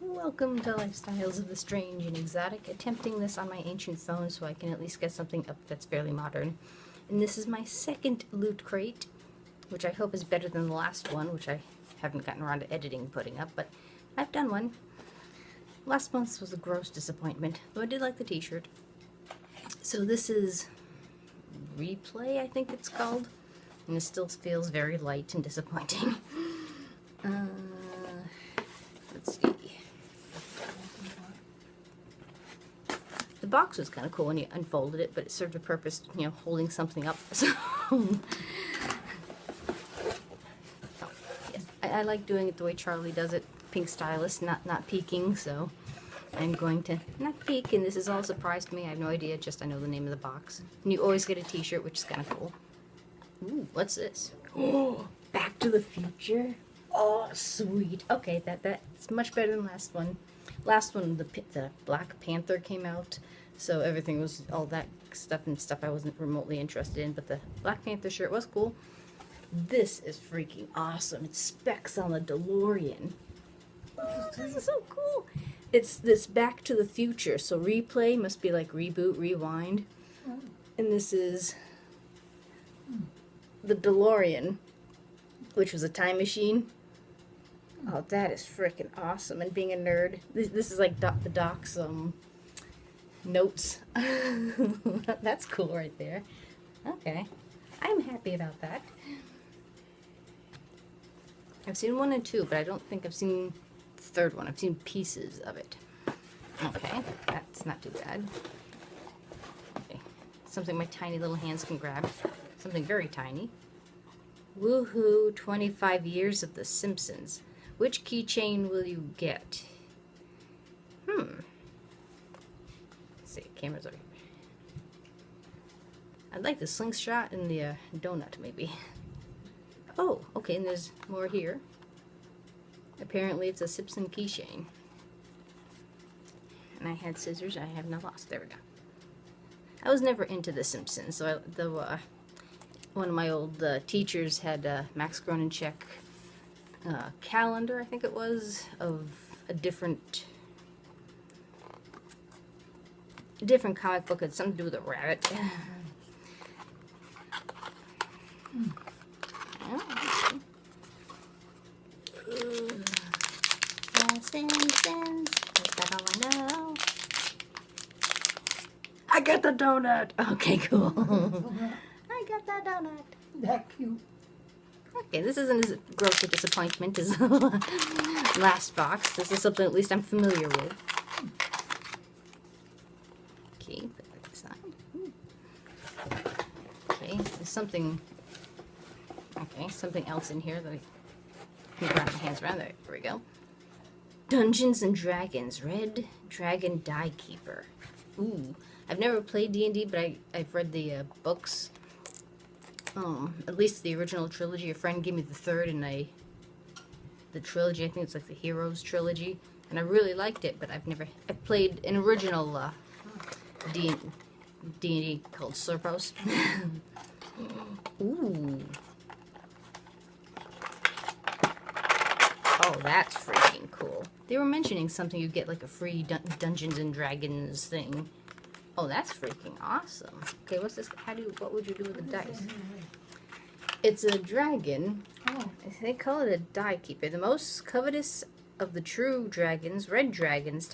Welcome to Lifestyles of the Strange and Exotic, attempting this on my ancient phone so I can at least get something up that's fairly modern. And this is my second loot crate, which I hope is better than the last one, which I haven't gotten around to editing and putting up, but I've done one. Last month's was a gross disappointment, though I did like the t-shirt. So this is Replay, I think it's called, and it still feels very light and disappointing. Let's see. The box was kind of cool when you unfolded it, but it served a purpose, you know, holding something up. So, yes, I like doing it the way Charlie does it. Pink stylus, not peeking, so I'm going to not peek, and this is all a surprise to me. I have no idea, just I know the name of the box. And you always get a t-shirt, which is kind of cool. Ooh, what's this? Oh, Back to the Future? Oh, sweet. Okay, that's much better than last one. Last one, the Black Panther came out, so everything was all that stuff I wasn't remotely interested in, but the Black Panther shirt was cool. This is freaking awesome. It's specs on the DeLorean. Oh, this is so cool. It's this Back to the Future, so replay must be like reboot, rewind. And this is the DeLorean, which was a time machine. Oh, that is freaking awesome. And being a nerd, this is like the Doc's notes. That's cool right there. Okay. I'm happy about that. I've seen 1 and 2, but I don't think I've seen the third one. I've seen pieces of it. Okay, that's not too bad. Okay. Something my tiny little hands can grab. Something very tiny. Woohoo, 25 years of The Simpsons. Which keychain will you get? Let's see, camera's over here. I'd like the slingshot and the donut, maybe. Oh, okay, and there's more here. Apparently it's a Simpson keychain. And I had scissors, I have now lost. There we go. I was never into The Simpsons, so one of my old teachers had Max Groenencheck calendar, I think it was, of a different comic book. It had something to do with a rabbit. Simpsons. Is that all I know? I got the donut. Okay, cool. I got that donut. That cute. Okay, this isn't as gross a disappointment as the last box. This is something at least I'm familiar with. Okay, put that aside. Okay, there's something else in here that I can wrap my hands around. There we go. Dungeons and Dragons, Red Dragon Die Keeper. Ooh, I've never played D&D, but I've read the books. At least the original trilogy. A friend gave me the third, and the trilogy, I think it's like the Heroes trilogy, and I really liked it, but I've played an original D&D called Serpos. Ooh. Oh, that's freaking cool. They were mentioning something you get like a free Dungeons and Dragons thing. Oh, that's freaking awesome. Okay, what's this? What would you do with the dice? It's a dragon. Oh. They call it a die keeper. The most covetous of the true dragons, red dragons,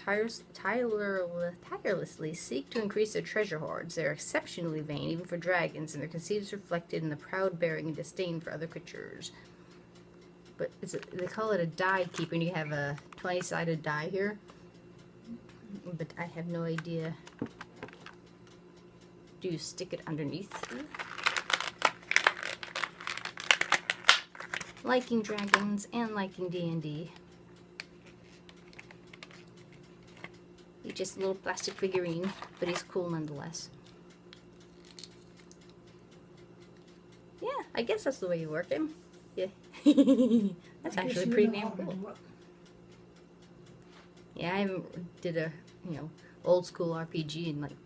tirelessly seek to increase their treasure hoards. They're exceptionally vain, even for dragons, and their conceit is reflected in the proud bearing and disdain for other creatures. But they call it a die keeper, and you have a 20-sided die here. But I have no idea. Do you stick it underneath here? Liking dragons and liking D&D. He's just a little plastic figurine, but he's cool nonetheless. Yeah, I guess that's the way you work him. Yeah. That's actually pretty damn cool. Yeah, I haven't did a, old school RPG in like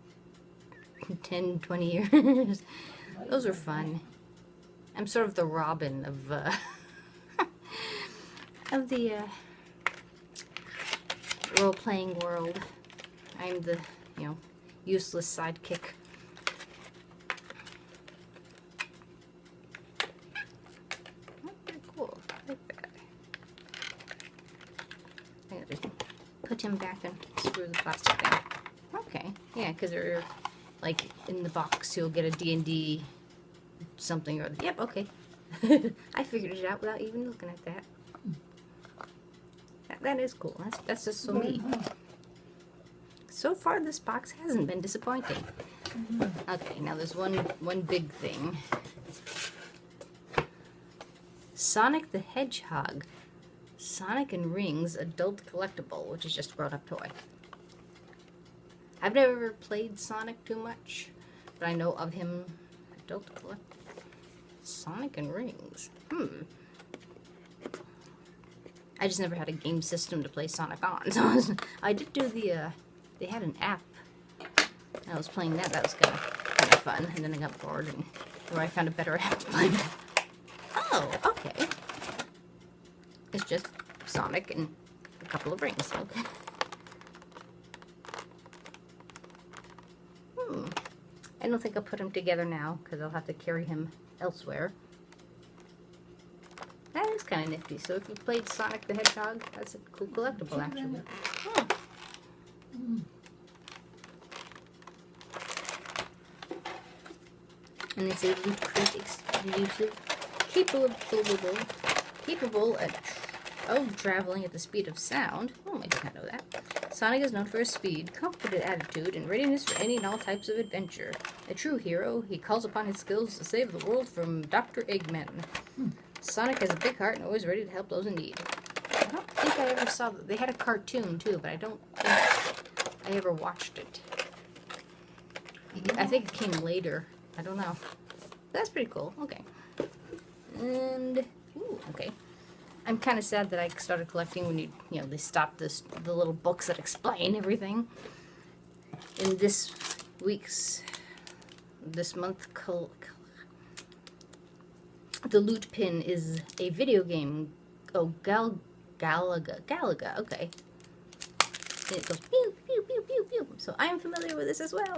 10, 20 years. Those are fun. I'm sort of the Robin of the role-playing world. I'm the, useless sidekick. Oh, pretty cool. I like that. I gotta just put him back and screw the plastic down. Okay, yeah, because they're like in the box. You'll get a D&D something or other. Yep, okay. I figured it out without even looking at that. That is cool. That's just so neat. So far, this box hasn't been disappointing. Okay, now there's one big thing. Sonic the Hedgehog. Sonic and Rings adult collectible, which is just a grown-up toy. I've never played Sonic too much, but I know of him. Adult collectible. Sonic and Rings. I just never had a game system to play Sonic on. So I did do they had an app. I was playing that. That was kind of fun. And then I got bored, or I found a better app to play with. Oh, okay. It's just Sonic and a couple of rings. Okay. I don't think I'll put them together now because I'll have to carry him elsewhere. That is kind of nifty. So if you played Sonic the Hedgehog, that's a cool collectible, actually. Oh. And it's a Loot Crate exclusive, capable of traveling at the speed of sound. Oh, I did not know that. Sonic is known for his speed, confident attitude, and readiness for any and all types of adventure. A true hero, he calls upon his skills to save the world from Dr. Eggman. Sonic has a big heart and always ready to help those in need. I don't think I ever saw that. They had a cartoon too, but I don't think I ever watched it. I think it came later. I don't know. That's pretty cool. Okay. And okay. I'm kind of sad that I started collecting when they stopped the little books that explain everything. In this month, the loot pin is a video game. Oh, Galaga. Okay. And it goes pew pew pew pew pew. So I am familiar with this as well.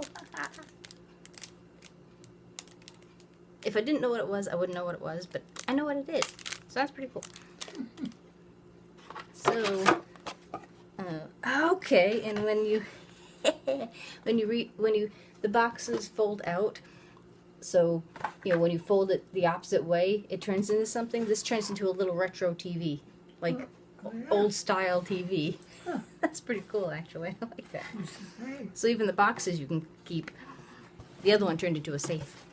If I didn't know what it was, I wouldn't know what it was, but I know what it is. So that's pretty cool. So, okay, and the boxes fold out. So, when you fold it the opposite way, it turns into something. This turns into a little retro TV, like old style TV. Huh. That's pretty cool, actually. I like that. So even the boxes you can keep. The other one turned into a safe.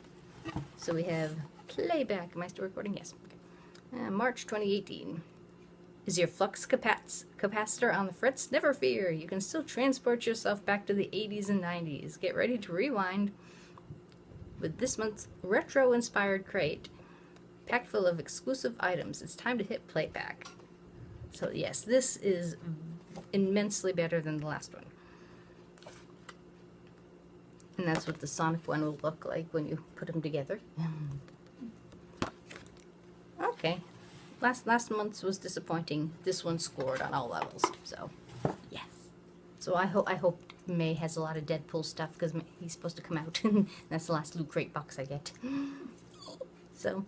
So we have playback. Am I still recording? Yes. Okay. March 2018. Is your flux capacitor on the fritz? Never fear. You can still transport yourself back to the 80s and 90s. Get ready to rewind with this month's retro-inspired crate. Packed full of exclusive items. It's time to hit playback. So yes, this is immensely better than the last one. And that's what the Sonic one will look like when you put them together. Okay. Last month's was disappointing. This one scored on all levels. So, yes. So I hope May has a lot of Deadpool stuff because he's supposed to come out. That's the last Loot Crate box I get. So,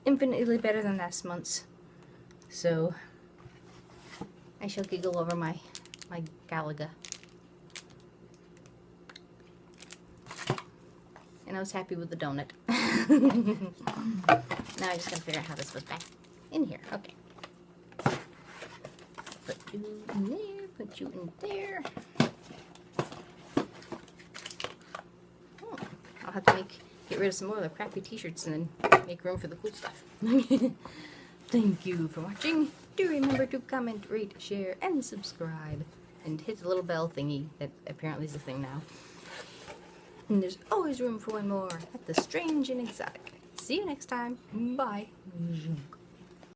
infinitely better than last month's. So, I shall giggle over my Galaga. And I was happy with the donut. Now I just gotta figure out how this goes back in here. Okay. Put you in there, put you in there. Oh, I'll have to get rid of some more of the crappy t-shirts and then make room for the cool stuff. Thank you for watching. Do remember to comment, rate, share, and subscribe. And hit the little bell thingy that apparently is a thing now. And there's always room for one more at the Strange and Exotic. See you next time. Bye.